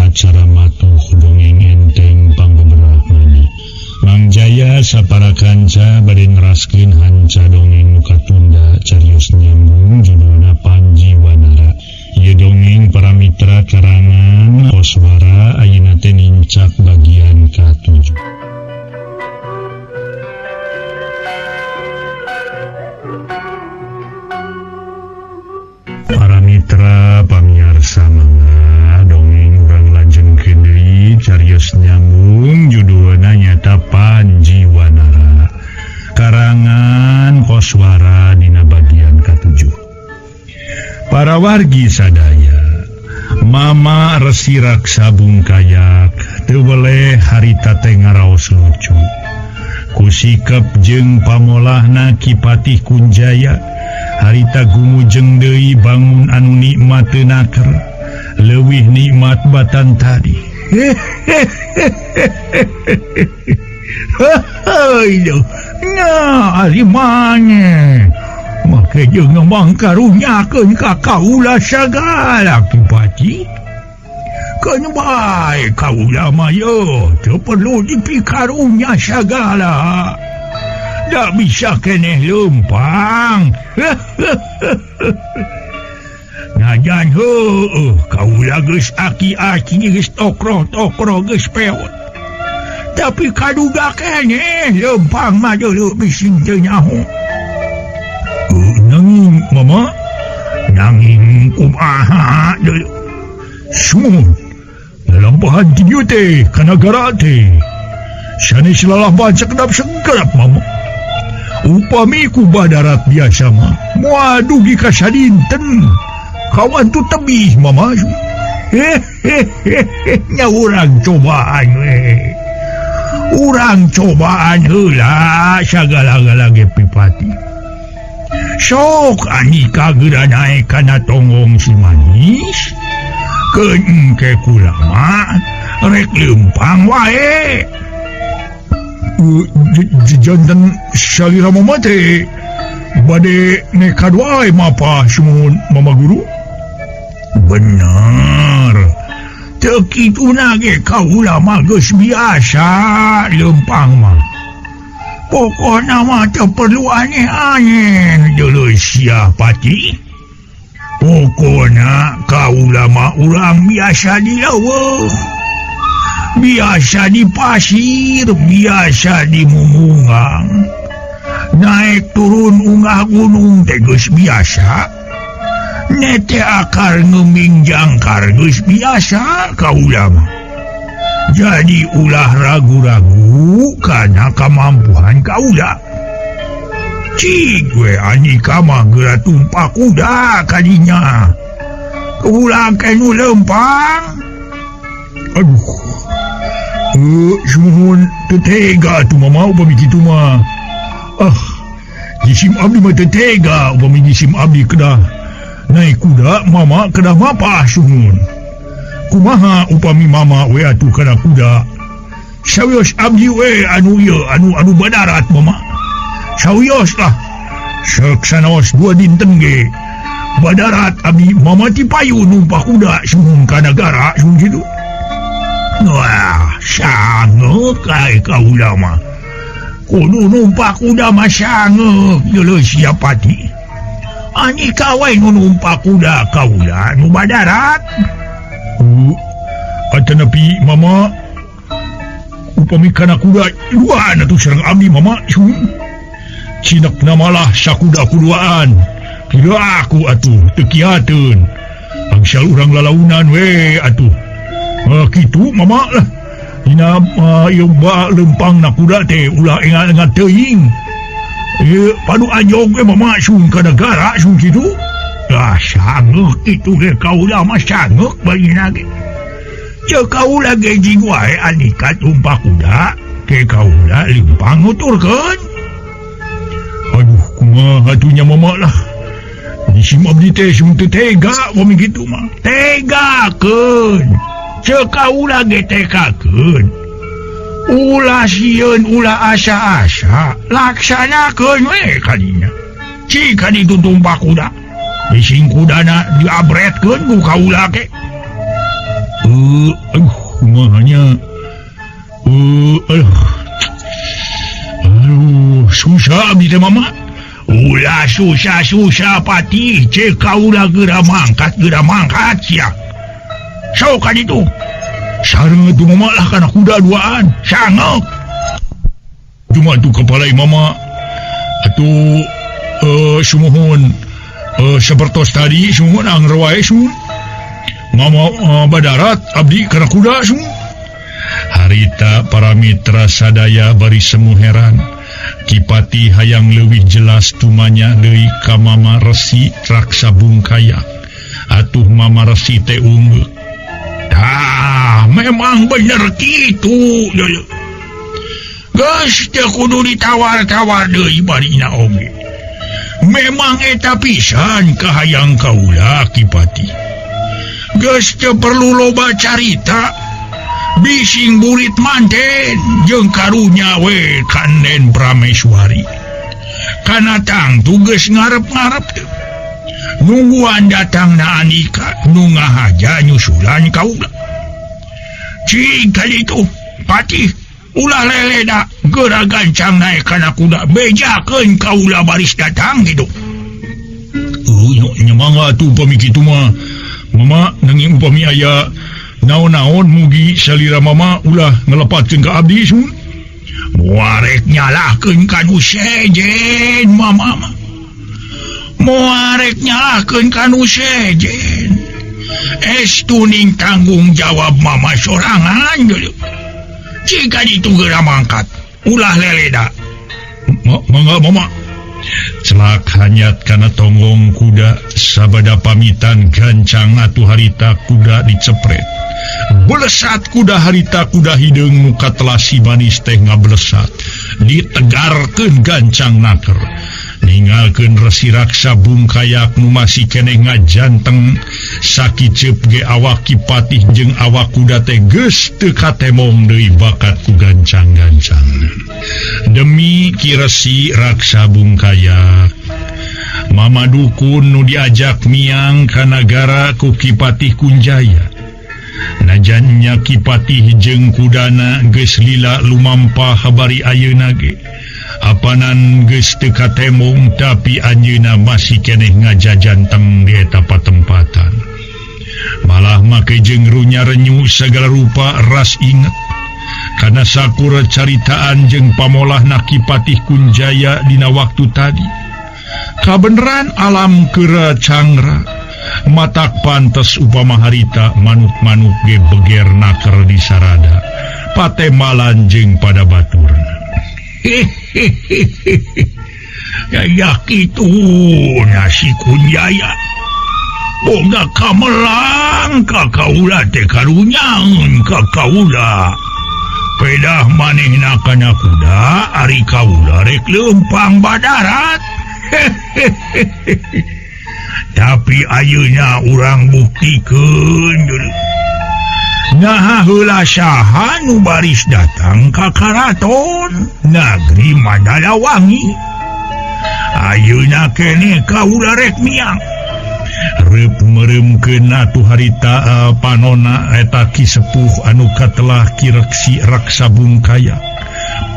acara matuh dongeng enteng panggeberakna Mangjaya sapara kanca bade neraskeun hanca dongeng nu katunda carios nyambung judulna Panji Wanara. Ieu dongeng para mitra karangan Koswara ayeuna teh nincak bagian ka-7. Para mitra pamirsa mangga dongeng urang lanjengkeun deui carios nyambung judulna nyata Panji Wanara karangan Koswara dina bagian ka-7. Para wargi sadaya Mama Resi Raksa Bungkayak teu weleh harita teh ngaraos lucu ku sikep jeung pamolahna Kipatih Kunjaya harita gumujeng deui bangun anu nikmat teu naker leuwih nikmat batan tadi. Nya ari maneh make jeung mangkarunyakeun ka kaula sagala Kipatih. Keun bae kaula mah yo teu perlu dipikarunya sagala. Da bisa keneh lempang. Najan heueuh kaula geus aki-aki geus tokro-tokro geus peot. Tapi kaduga keneh lempang mah deuleu bising teu nyaho. Nanging mama nanging kumaha deuleu. Sumun lalampahan ti dieu teh ka nagara teh sanes lalampahan sakedap segerap mama. Upami ku badarat biasa mah moal dugi ka sadinten kawan tu tebih mama. Nya urang cobaan we. Urang cobaan heula sagala-gala ge Pipati. Sok anika geura naek kana tonggong si manis. Keun engke kula mah rek lempang wae. Janten salira mama teh bade nekad wae mapa sumun mama guru. Bener teu kituna ge kaula mah geus biasa lempang mah. Pokona mah teu perlu aneh-aneh deuleu sia Pati. Pokona kaula mah urang biasa di leuweung. Biasa di pasir, biasa di mumungang. Naik turun unggah gunung teh geus biasa. Nete akar ngeumbing jangkar geus biasa kaula mah. Jadi ulah ragu-ragu kana kamampuan kaula. Cik we anika mah geura tumpak kuda kadinya. Ulah kenu lempang. Aduh. Sumun teu tega tu mama upami kitu mah. Jisim abdi mah teu tega upami jisim abdi kedah naik kuda mama kedah mapah sumun. Kumaha upami mama we atuh kana kuda. Sawios abdi we anu ieu anu badarat mama. Sawios lah. Saksanaos 2 dinten ge. Badarat abdi mama ti payu numpak kuda sumun ka nagara sumun kitu. Wah, sangeuk kae kaula mah. Kudu numpak kuda mah sangeuk deuleu sia Pati. Anika wae nu numpak kuda kaula nu badarat. Atanapi mama upami kana kuda duaan atuh sareng abdi mama sun. Cinekna malah sakuda kuduaan. Kira aku atuh teu kiateun. Angsal urang lalaunan we atuh. Kitu mama lah. Dina ieu lempang na kuda teh ulah engat-engat teuing. Ieu padu anjog we mama sun ka nagara sun kitu. Sangeuk kitu ge kaula mah sangeuk bagina ge. Ceuk kaula ge jing wae anika tumpak kuda ke kaula lempang nuturkeun. Aduh kumaha atunya mama lah. Jisim abdi teh sun teu tega upami kitu mah. Tegakeun. Ceuk kaula ge tegakeun. Ulah sieun ulah asa-asa laksanakeun we kadinya. Cik kadi tumpak kuda. Bising kudana diabretkeun ku kaula ke. kumahanya susah abdi teh mama. Ulah susah pati cek kaulah geura mangkat sia. So kan itu. Sareng itu mama lah kana kuda duaan. Sangok. Cuma tu kepala mama atuh sumuhun sepertos tadi sumuhun angrawai sumuhun. Mama badarat abdi kana kuda sumuhun. Harita para mitra sadaya bari semu heran. Kipati hayang leuwih jelas tumanya deui ka Mama Resi Raksa Bungkayak. Atuh Mama Resi teh unggul. Tah, memang bener kitu. Geus teu kudu ditawar-tawar deui barina oge. Memang eta pisan kahayang kaula Kipati. Geus teu perlu loba carita. Bising burit manten jeung karunya we Kanden Prameswari. Kana tang tugas ngarep-ngarep teu. Nungguan datangna Andika nu ngahaja nyusulan kaula. Cing kali itu Patih ulah leleda geura gancang naik kana kuda bejakeun kaula baris datang gitu. Nyemangga tuh upami kitu mah mama nanging upami aya naon-naon mugi salira mama ulah ngelepatkeun ka abdi sun. Moarek nyalahkeun kanu sejen mama. Moarek nyalahkeun kanu sejen. Estuning tanggung jawab mama sorangan gitu. Jika ditu geura mangkat ulah leleda. Mangga mama. Celak hanyat kana tonggong kuda sabada pamitan gancang atuh harita kuda dicepret. Belesat kuda harita kuda hideung muka telasi manis teh ngablesat ditegarkeun gancang naker. Ninggalkeun Resi Raksa Bungkayak nu masih keneh ngajanteng sakiceup ge awak Kipatih jeung awak kuda teh geus teu katemong deui bakat ku gancang-gancang. Demi Ki Resi Raksa Bungkayak Mama dukun nu diajak miang ka nagara ku Kipatih Kunjaya. Najannya Kipatih jeung kudana geus lila lumampah habari ayeuna ge. Apanan geus teu katemong tapi anjeunna masih keneh ngajajanteng di eta patempatan. Malah make jeung runya renyu sagala rupa ras inget. Kana sakura caritaan jeung pamolahna Kipatih Kunjaya dina waktu tadi. Kabeneran alam keura cangra. Matak pantes upama harita manuk-manuk ge beger naker di sarada. Patemalan jeung pada baturna. Kayak gitu nasi Kunjaya boga kamelang kakaula teh karunyangeun kakaula pedah manehna kana kuda ari kaula rek leumpang badarat. Tapi ayeuna urang buktikeun deui nah heula saha nu baris datang ka karaton Nagri Mandalawangi. Ayeuna keneh kaula rek miang reup mereumkeun atuh harita panonna eta Ki Sepuh anu katelah Ki Resi Raksa Bungkayak.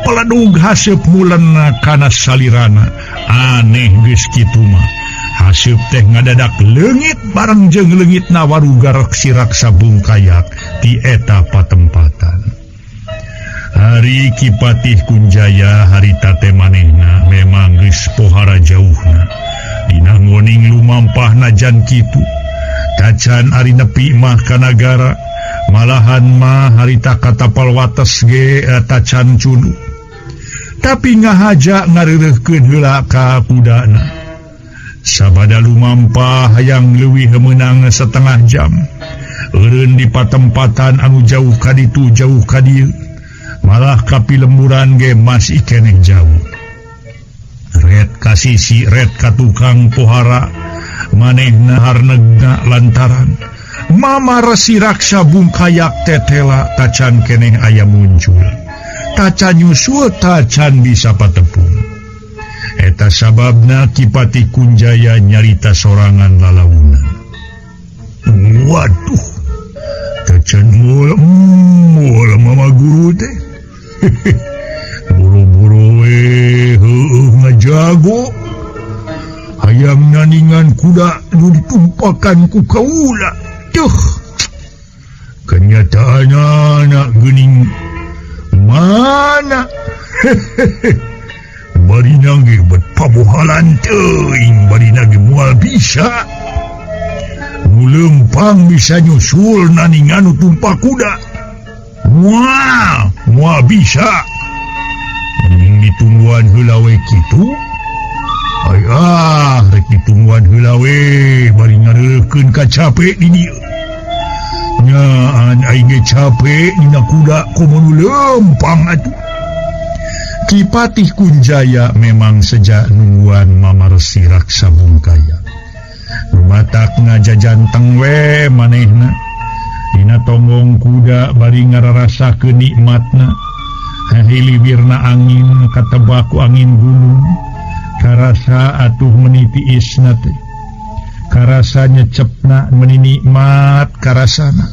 Peledug haseup mulenna kana salirana aneh geus kitu mah. Haseup teh ngadadak leungit bareng jeung leungitna waruga Resi Raksa Bungkayak di eta patempatan. Hari Kipatih Kunjaya harita teh manehna memang geus pohara jauhna. Dina ngoning lumampah najan kitu. Tacan ari nepi mah ka nagara, malahan mah harita katapal wates ge tacan cunu. Tapi ngahaja ngareureuhkeun heula ka kudana. Sabada lumampah hayang leuwih meunang setengah jam. Eureun di patempatan anu jauh ka ditu jauh ka dieu. Malah kapilemburan ge masih keneh jauh. Red kasisi red ka tukang pohara manehna harnegna lantaran Mama Resi Raksa Bungkayak tetela tacan keneh aya muncul. Tacan nyusul tacan bisa patepung. Eta sababna Kipatih Kunjaya nyarita sorangan lalaunan. Waduh, tacan moal mama guru teh buru-buru ngajago hayang naningan kuda nu ditumpakan ku kaula kenyataannya anak gening mana bari nage bet pabuhalan teuing bari nage moal bisa nu lempang bisa nyusul naningan nu tumpak kuda moal bisa ning ditungguan heula we kitu rek ditungguan heula we bari ngareukeun ka capek di dieu nyaan aing ge capek dina kuda komo nu lempang atuh. Ki Patih Kunjaya memang sejak nungguan Mamarsi Raksa Bungkaya matak ngajajanteng we manehna dina tonggong kuda bari ngararasakeun nikmatna hiliwirna angin katebaku angin gunung karasa atuh menitiisna teh karasa nyecepna meninikmat karasana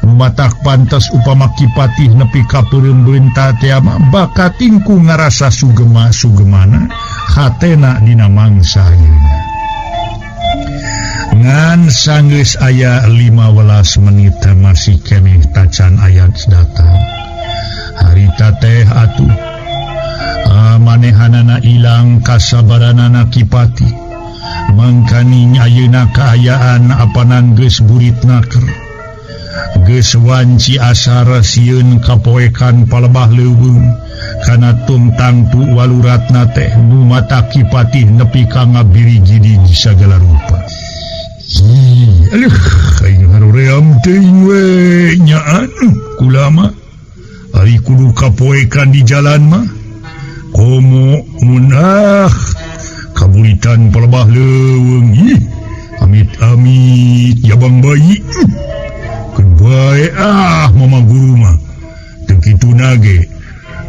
matak pantas upama Ki Patih nepi ka peureumbeuntah teh bakat tingku ngarasa sugema-sugemana hatena dina mangsa ayeuna ngan sanggeus aya 15 menit masih keneh tacan ayat datang harita teh atuh manehanana ilang kasabaranana Ki Patih mangkani ayeuna kaayaan apanan geus buritna keur geus wanci asar sieun kapoekan palebah leuweung kana tumtang tu waluratna teh nu mata Ki Patih nepi ka ngabiriji di sagala rupa. Aduh, aing haruream teuing we nyaan kula mah ari kudu kapoekan di jalan mah komo munah kaburitan palebah leuweung amit-amit jabang bayi bae mama guru mah teu kitu nage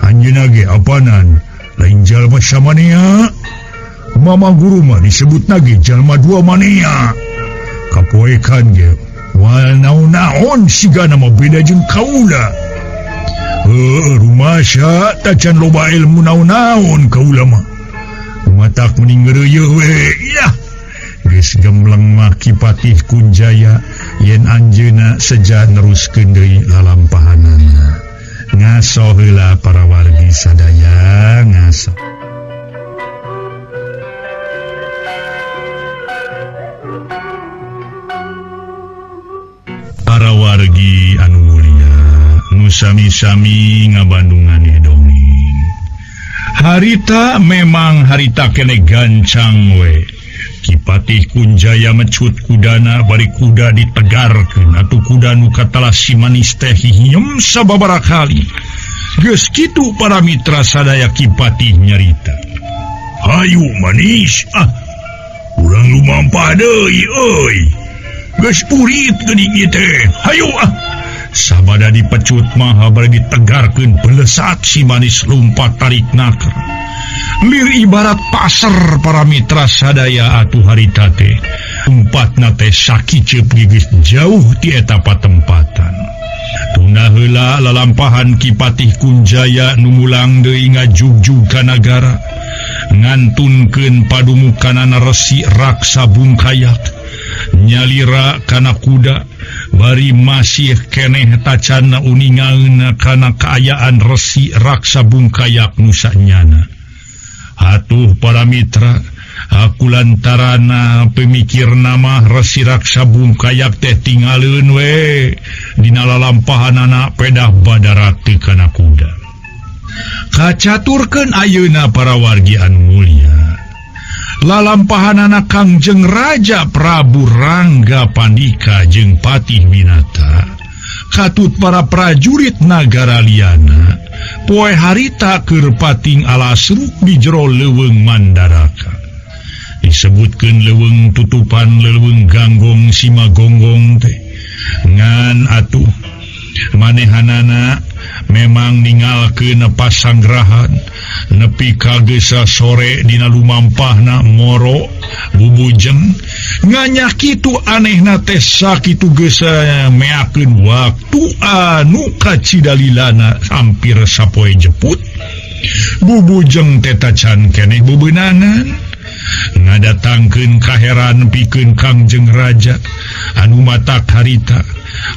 anjeunna ge apanan lain jalma samanea mama guru mah disebut nage jalma dua manea kapoekan ge wal naon sigana mah beda jeung kaula rumasya tacan loba ilmu naon kaula mah matak mending ngeureueuh we geus gembleng mah Ki Patih Kunjaya yen anjeunna seja neruskeun deui lalampahanana ngaso heula para wargi sadaya ngaso. Para wargi anu mulia nu sami-sami ngabandungan dongeng harita memang harita kene gancang we Ki Patih Kunjaya mecut kudana bari kuda ditegarkeun atuh kuda nu katalasi manis teh hiem sababaraha kali geus kitu para mitra sadaya Ki Patih nyarita hayu manis urang lumampah deui euy geus purit geuning ieu teh hayu sabada dipecut mah bari ditegarkeun pelesat si manis lumpat tarik naker lir ibarat pasar para mitra sadaya atuh harita teh tempatna teh sakiceup geus jauh ti eta patempatan tunda heula lalampahan Ki Patih Kunjaya nu mulang deui ngajugjug ka nagara ngantunkeun padumukanana Resi Raksa Bungkayak nyalira kana kuda bari masih keneh tacanna uningaeuna kana kaayaan Resi Raksa Bungkayak nu sanyana. Atuh para mitra aku lantarana pemikir nama Resi Raksa Bungkayak teh tinggalin we dina lalampahanana pedah badara teu kana kuda kacaturkeun ayeuna para wargi anu mulia lalampahanana Kangjeng Raja Prabu Rangga Pandika jeung Patih Winata katut para prajurit nagara liana poe harita keur pating alasruk di jero leuweung Mandaraka disebutkeun leuweung tutupan leuweung Ganggong Simagonggong teh ngan atuh manehanana memang ningalkeun pasanggrahan nepi ka geus sore dina lumampahna moro bubujeng nganyak itu aneh nate sakitu geus meakeun waktu anu kacidalilana hampir sapoe jeput bubujeng teta can keneh bebenangan ngadatangkeun kaheran pikeun Kangjeng Raja anu matak harita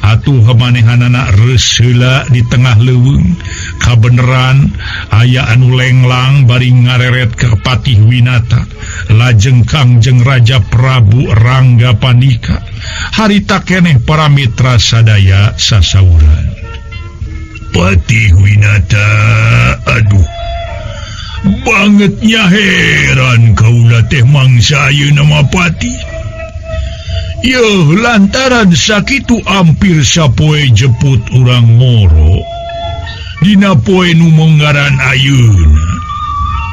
atuh manehanana reus heula di tengah leuweung kabeneran aya anu lenglang bari ngareret ka Patih Winata lajeng Kangjeng Raja Prabu Rangga Pandika harita keneh para mitra sadaya sasauran. Patih Winata, aduh bangetnya heran kaula teh mangsa ayeuna mah Patih. Yo lantaran sakitu hampir sapoe jeput urang moro dina poe nu monggaran ayeuna.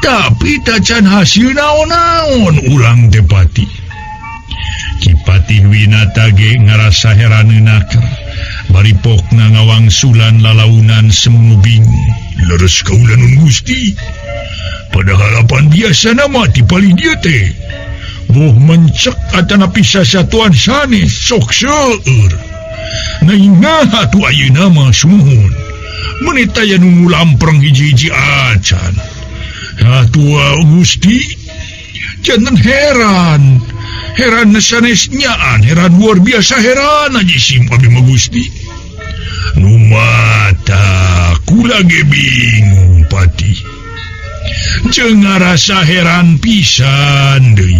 Tapi tacan hasil naon-naon urang teh Patih. Ki Patih Winata ge ngarasa heraneunaker bari pokna ngawangsulan lalaunan semu bingung. Leres kaula nun Gusti. Padahal apan biasa nama ti paling dia teh. Boh mencek atana pisah satuan sanes sok seueur. Naingaha tu ayeuna mah sumuhun. Menita aya nu lampreng hiji-hiji acan. Atua Gusti, jangan heran. Heran sanesnyaan, heran luar biasa heran aja sim abi mah Gusti. Nu mata kula ge bingung Patih. Jeung ngarasa heran pisan deui.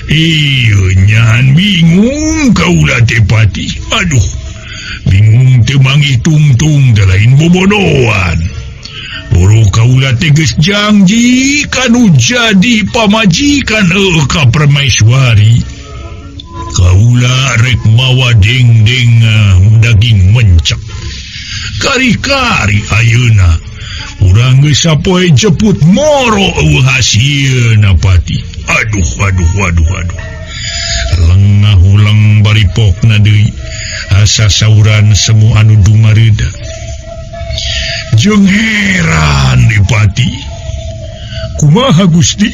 Iyo nyan bingung kaula teh Patih. Aduh, bingung teu mangih tungtung teh lain bobodohan. Boro kaula teh geus janji kanu jadi pamajikan ka Permaiswari. Kaula rek mawa deng-deng daging mencek. Kari-kari ayeuna urang geus sapoe jeput moro eueuh hasilna Patih. Aduh. Lengah ulang bari pokna deui asa sauran semu anu dumareuda. Jeung heran di Patih. Kumaha Gusti?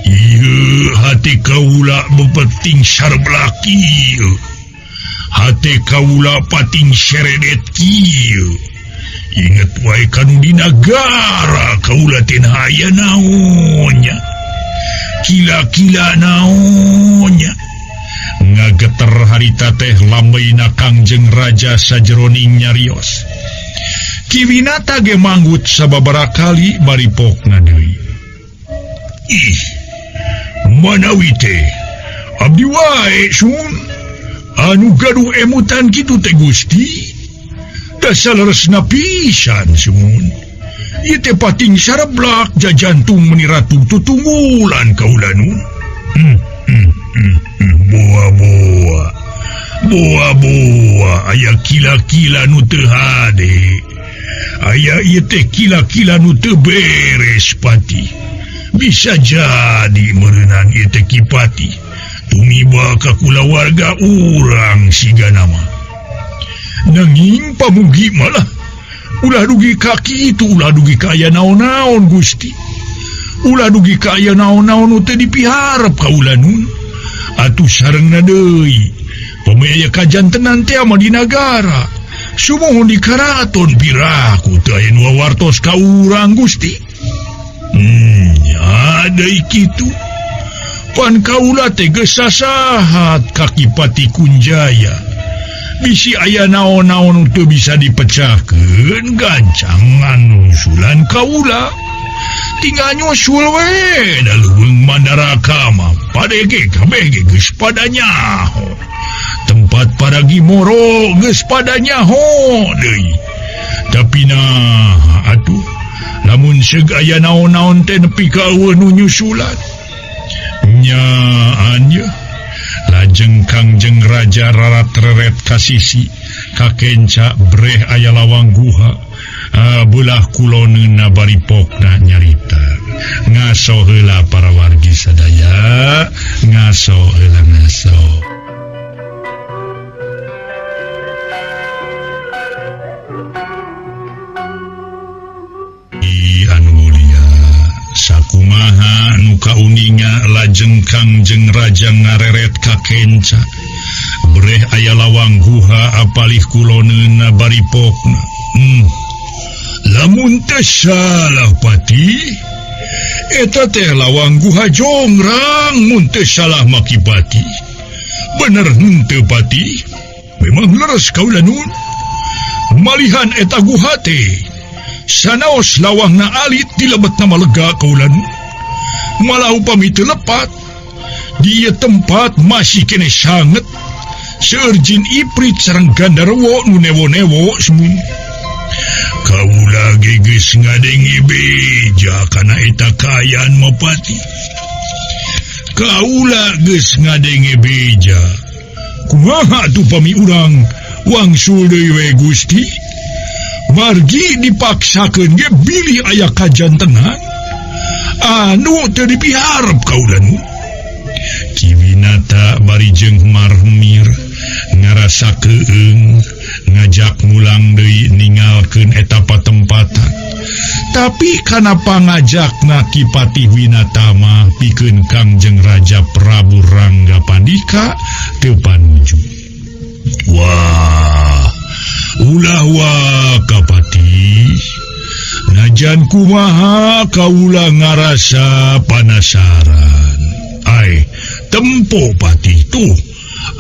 Ieu hati kaula bepeting sarblak ieu. Hati kaula pating seredet kieu. Inget wae kanu di nagara kaula teh aya naonnya. Kila-kila naonnya. Ngageter harita teh lambeina Kangjeng Raja sajeroning nyarios. Ki Winata ge manggut sababaraha kali bari pokna deui. Ih, manawi teh abdi wae sun anu gaduh emutan kitu teh Gusti. Da saleresna pisan sun. Ieu teh pating sareblak jajantung meni ratu tutunggulan kaula nu. Boa aya kila-kila nu teu hade. Aya ieu teh kila-kila nu teu beres Patih. Bisa jadi meureunang ieu teh Ki Patih tumiba ka kulawarga urang sigana mah. Nanging pamugi malah ulah dugi kaki itu, ulah dugi ka aya naon-naon Gusti. Ulah dugi ka aya naon-naon nu teu dipiharep kaula nun. Atuh sarengna deui pamaya kajantenan teh mah di nagara. Sumuhun di karaton piraku teu aya nu wartos ka urang Gusti. Ada kitu. Pan kaula teh geus sasahat ka Ki Patih Kunjaya. Bisi aya naon-naon teu bisa dipecahkeun gancangan usulan kaula. Tinggal nyusul we da leuweung Mandaraka mah padege kabeh geus pada nyaho. Tempat para Gimoro geus pada nyaho deui. Tapi nah atuh lamun seug aya naon-naon teh nepi ka eueuh nu nyusulan. Nyaan ye lajeng Kangjeng Raja rarat-reret ka sisi kakenca breh aya lawang guha belah kuloneuna bari pokna nyarita. Ngaso heula para wargi sadaya, ngaso heula ngaso. Anu mulia sakumaha nu kauninga lajeng Kangjeng Raja ngareret ka kenca. Breh aya lawang guha apalih kuloneuna baripokna. Lamun teh salah pati, eta teh lawang guha jongrang mun teh salah makipati. Bener henteu pati, memang leres kaula nun. Malihan eta guha teh, sanaos lawangna alit dilebetna malega kaula nun. Malah upami teu lepat, di tempat masih kene sanget, seurjin iprit sareng gandarwo nu newo-newo semun. Kaula geus ngadengi beja kana eta kaayaan mapati. Kaula geus ngadengi beja. Kumaha tu pami urang wangsul deui we Gusti? Margi dipaksakeun ge bilih aya kajantenan anu teu dipiharep kaula nu. Kiwinata bari jeung marmir ngarasa keung ngajak mulang deui ningalkeun eta patempatan. Tapi kana pangajakna Ki Patih Winata mah pikeun Kangjeng Raja Prabu Rangga Pandika teu panuju. Wah, ulah wah Kapatih. Najan kumaha kaula ngarasa panasaran. Ai, tempo Patih tuh.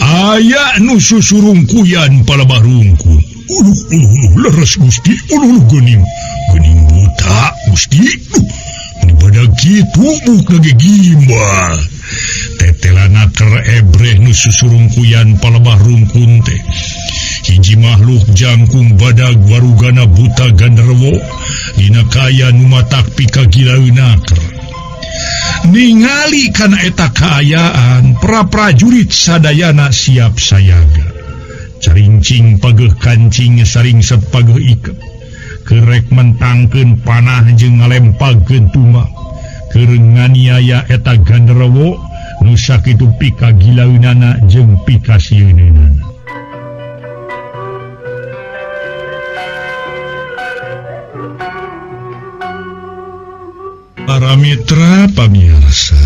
Aya nu susurung kuyan palabah rungkun. Leres Gusti. Gening buta Gusti. Pada kitu buk lagi gimbal. Tetelana ker ebreh nu susurung kuyan palabah rungkun teh. Hiji makhluk jangkung badag warugana buta gandarwo. Dina kaya nu matak pikagilaeunaker. Ningali kana eta kaayaan pra-prajurit sadayana siap sayaga. Carincing pageuh kancing saringset pageuh iket. Kerek mentangkeun panah jeung ngalempagkeun tumak. Keur nganiaya eta gandarwo nu sakitu pikagilaeunana jeung pikasieunana. Para mitra pamirsa,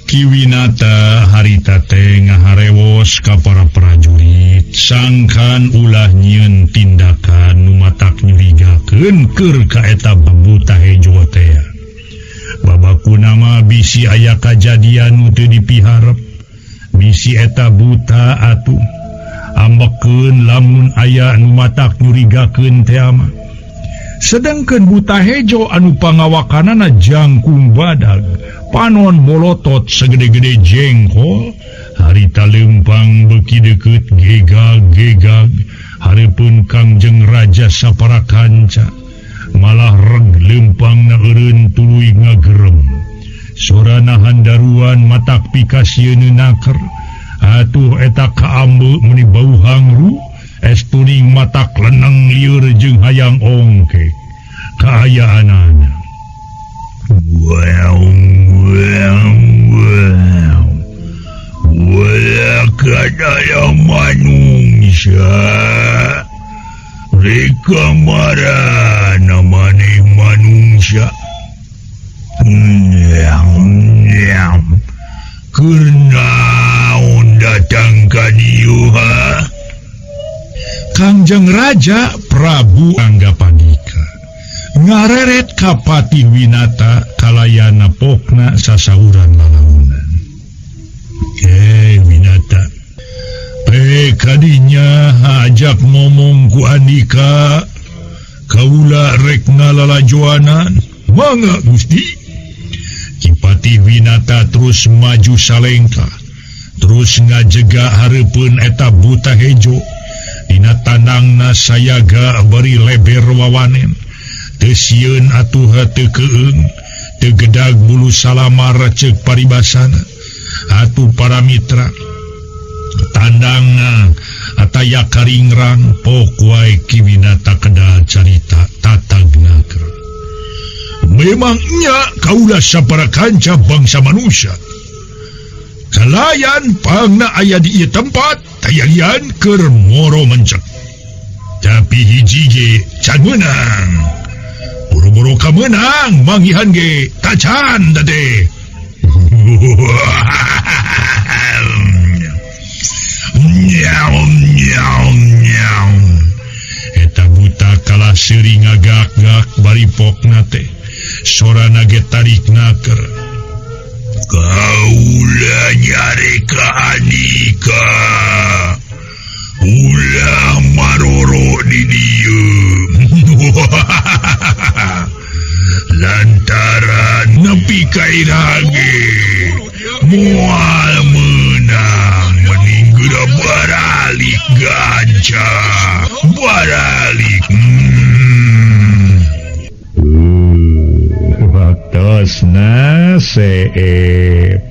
Ki Winata harita teh ngaharewos ka para prajurit sangkan ulah nyieun tindakan nu matak nyurigakeun keur ka eta buta hejo teh. Babakuna mah bisi aya kajadian nu teu dipiharep, bisi eta buta atuh ambekeun lamun aya nu matak nyurigakeun teh mah. Sedangkan buta hejo anu pangawakanana jangkung badag, panon bolotot segede-gede jengkol, harita lempang beki deket gegag-gegag, hareupeun Kangjeng Raja sapara kanca, malah reg lempang na eureun tuluy ngagerem. Sorana handaruan matak pikasieun naker, atuh eta kaambe meuni bau hangru, estuning matak leneng lieur jeung hayang ongke kaayaanana. Wow. Wala kadaya manungsa. Reka marana maneh manungsa. Kenaon datang ka dieu ha? Kangjeng Raja Prabu Rangga Pandika ngareret ka Patih Winata kalayana pokna sasauran lalaunan. Winata, kadinya ajak ngomong ku Andika, kaula rek ngalalajoanan. Mangga Gusti. Ki Patih Winata terus maju salengka, terus ngajega hareupeun eta buta hejo. Dina tandangna sayaga bari leber wawanen, teu sieun atuh teu keung, teu gedag bulu salamar ceuk paribasana. Atuh para mitra, tandangna ataya karingrang pok wae Ki Winata kedah carita tatagnaker. Memangnya kaula sapara kanca bangsa manusia. Kalayan pangna aya di ieu tempat, tayalian keur moro mencek. Tapi hiji ge can menang. Buru-buru ka menang, manggihan ge tacan dade. Nyaum nyaum nyaum. Eta buta kalah seuring ngagak-gak baripokna teh. Sorana ge tarikna keur. Kaula nyare ka Andika. Ulah maroro di dieu. Lantaran nepi ka irage. Moal menang mending geura baralik gajah. Baralik. Waktosna seep.